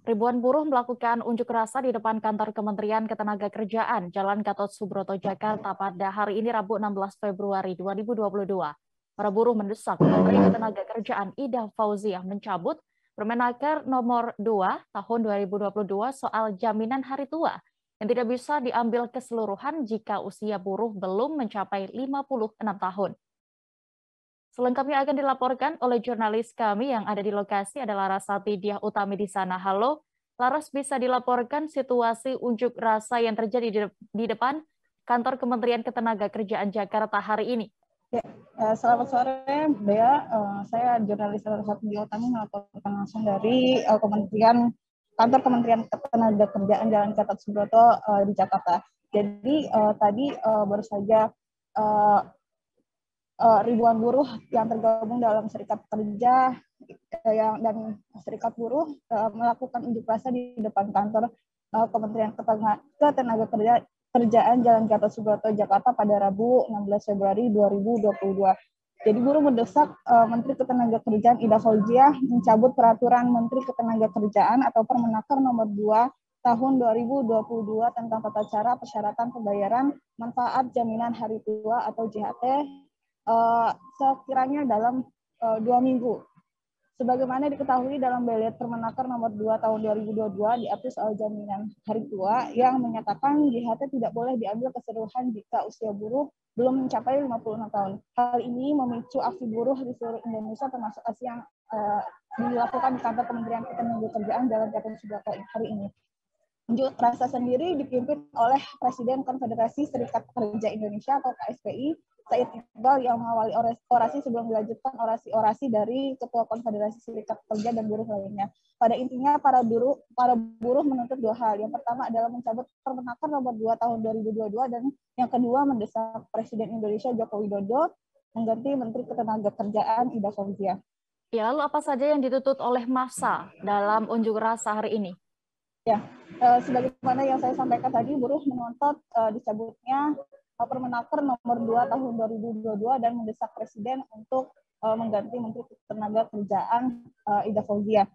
Ribuan buruh melakukan unjuk rasa di depan kantor Kementerian Ketenagakerjaan, Jalan Gatot Subroto, Jakarta pada hari ini Rabu 16 Februari 2022. Para buruh mendesak Menteri Ketenagakerjaan Ida Fauziah mencabut Permenaker nomor 2 tahun 2022 soal jaminan hari tua yang tidak bisa diambil keseluruhan jika usia buruh belum mencapai 56 tahun. Selengkapnya akan dilaporkan oleh jurnalis kami yang ada di lokasi adalah Rasati Diah Utami di sana. Halo, Laras, bisa dilaporkan situasi unjuk rasa yang terjadi di depan kantor Kementerian Ketenagakerjaan Jakarta hari ini? Ya, selamat sore, Bea. Saya jurnalis Rasati Diah Utami melaporkan langsung dari kantor Kementerian Ketenagakerjaan Jalan Gatot Subroto di Jakarta. Jadi tadi baru saja ribuan buruh yang tergabung dalam serikat kerja dan serikat buruh melakukan unjuk rasa di depan kantor Kementerian Ketenagakerjaan Jalan Gatot Subroto Jakarta pada Rabu 16 Februari 2022. Jadi buruh mendesak Menteri Ketenagakerjaan Ida Fauziah mencabut peraturan Menteri Ketenagakerjaan atau Permenaker nomor 2 tahun 2022 tentang tata cara persyaratan pembayaran manfaat jaminan hari tua atau JHT sekiranya dalam 2 minggu. Sebagaimana diketahui dalam Belet Permenaker nomor 2 tahun 2022 diatur soal jaminan hari tua yang menyatakan JHT tidak boleh diambil keseluruhan jika usia buruh belum mencapai 56 tahun. Hal ini memicu aksi buruh di seluruh Indonesia termasuk aksi yang dilakukan di kantor Kementerian Ketenagakerjaan Jalan Gatot Subroto hari ini. Unjuk rasa sendiri dipimpin oleh Presiden Konfederasi Serikat Pekerja Indonesia atau KSPI, Said Iqbal, yang mengawali orasi sebelum dilanjutkan orasi-orasi dari Ketua Konfederasi Serikat Pekerja dan buruh lainnya. Pada intinya para buruh menuntut dua hal. Yang pertama adalah mencabut Permenaker nomor 2 tahun 2022 dan yang kedua mendesak Presiden Indonesia Joko Widodo mengganti Menteri Ketenagakerjaan Ida Fauziah. Ya, lalu apa saja yang dituntut oleh massa dalam unjuk rasa hari ini? Ya, sebagaimana yang saya sampaikan tadi, buruh menuntut dicabutnya Permenaker nomor 2 tahun 2022 dan mendesak Presiden untuk mengganti Menteri Ketenagakerjaan Ida Fauziah.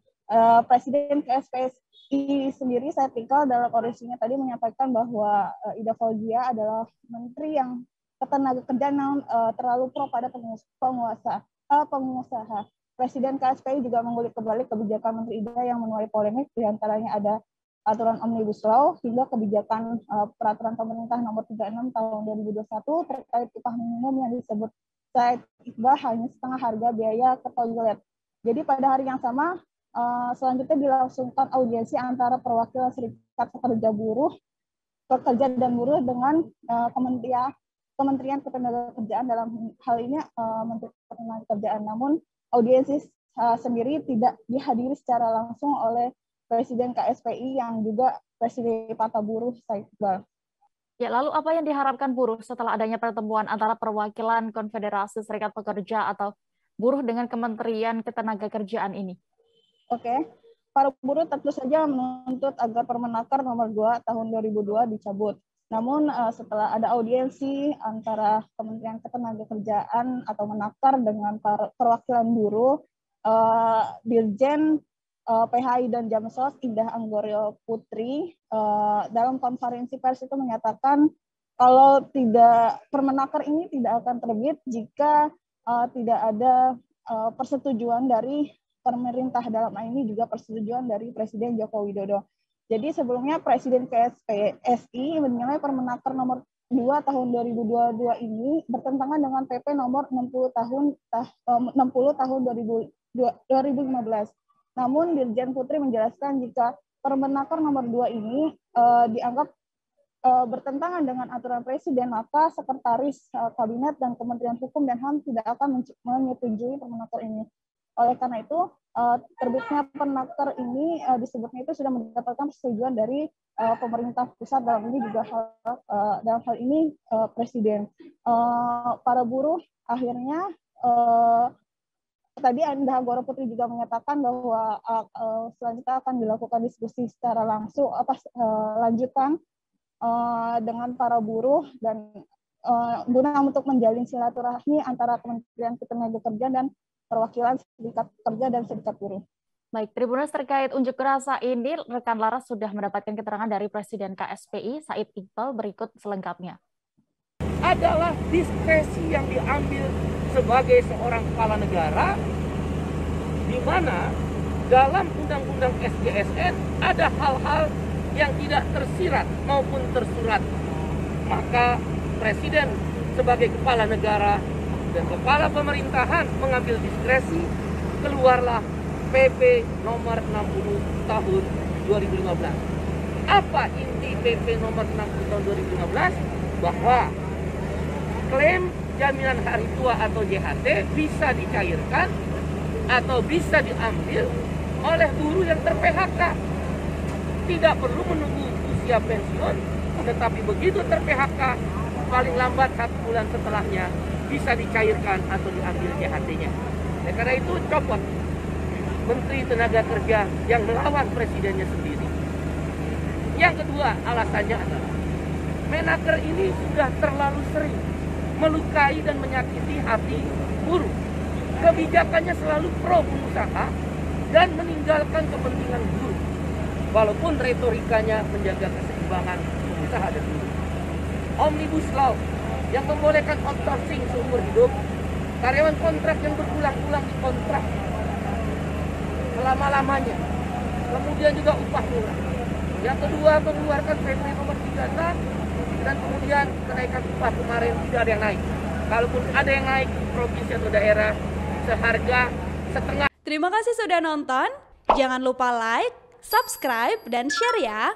Presiden KSPSI sendiri, saya tinggal dalam orasinya tadi menyampaikan bahwa Ida Fauziah adalah menteri yang ketenagakerjaan namun terlalu pro pada pengusaha. Presiden KSPI juga mengulik kembali kebijakan Menteri Ida yang menuai polemik, diantaranya ada aturan Omnibus Law hingga kebijakan peraturan pemerintah nomor 36 tahun 2021 terkait upah minimum yang disebut Said Iqbal hanya setengah harga biaya ke toilet. Jadi pada hari yang sama selanjutnya dilangsungkan audiensi antara perwakilan serikat pekerja dan buruh dengan Kementerian Ketenagakerjaan dalam hal ini Menteri Ketenagakerjaan. Namun audiensi sendiri tidak dihadiri secara langsung oleh Presiden KSPI yang juga Presiden Partai Buruh Said Iqbal. Ya, lalu apa yang diharapkan buruh setelah adanya pertemuan antara perwakilan Konfederasi Serikat Pekerja atau buruh dengan Kementerian Ketenagakerjaan ini? Oke, para buruh tentu saja menuntut agar Permenaker nomor 2 tahun 2002 dicabut. Namun setelah ada audiensi antara Kementerian Ketenagakerjaan atau Menaker dengan perwakilan buruh, Dirjen PHI dan Jamsos Indah Anggoro Putri dalam konferensi pers itu menyatakan kalau tidak Permenaker ini tidak akan terbit jika tidak ada persetujuan dari pemerintah, dalam hal ini juga persetujuan dari Presiden Joko Widodo. Jadi sebelumnya Presiden KSPSI menilai Permenaker nomor 2 tahun 2022 ini bertentangan dengan PP nomor 60 tahun 2015. Namun Dirjen Putri menjelaskan jika Permenaker nomor 2 ini dianggap bertentangan dengan aturan Presiden, maka Sekretaris Kabinet dan Kementerian Hukum dan HAM tidak akan menyetujui Permenaker ini. Oleh karena itu, terbitnya Permenaker ini disebutnya itu sudah mendapatkan persetujuan dari pemerintah pusat, dalam ini juga dalam hal ini Presiden. Para buruh akhirnya tadi Indah Anggoro Putri juga menyatakan bahwa selanjutnya akan dilakukan diskusi secara langsung lanjutan dengan para buruh dan guna untuk menjalin silaturahmi antara Kementerian Ketenagakerjaan dan perwakilan serikat pekerja dan serikat buruh. Baik, Tribuners, terkait unjuk rasa ini, rekan Laras sudah mendapatkan keterangan dari Presiden KSPI, Said Iqbal, berikut selengkapnya. Adalah diskresi yang diambil sebagai seorang kepala negara, di mana dalam Undang-Undang SJSN ada hal-hal yang tidak tersirat maupun tersurat. Maka Presiden sebagai kepala negara dan kepala pemerintahan mengambil diskresi, keluarlah PP nomor 60 tahun 2015. Apa inti PP nomor 60 tahun 2015? Bahwa klaim jaminan hari tua atau JHT bisa dicairkan atau bisa diambil oleh buruh yang ter-PHK. Tidak perlu menunggu usia pensiun, tetapi begitu ter-PHK, paling lambat 1 bulan setelahnya bisa dicairkan atau diambil JHT-nya. Karena itu copot Menteri Tenaga Kerja yang melawan presidennya sendiri. Yang kedua, alasannya adalah Menaker ini sudah terlalu sering melukai dan menyakiti hati buruh. Kebijakannya selalu pro pengusaha dan meninggalkan kepentingan buruh. Walaupun retorikanya menjaga keseimbangan pengusaha dan buruh. Omnibus Law yang membolehkan outsourcing seumur hidup, karyawan kontrak yang berulang-ulang dikontrak selama-lamanya. Kemudian juga upah murah. Yang kedua, mengeluarkan PP nomor 36 dan kemudian kenaikan upah kemarin tidak ada yang naik. Kalaupun ada yang naik provinsi atau daerah seharga setengah. Terima kasih sudah nonton. Jangan lupa like, subscribe, dan share ya.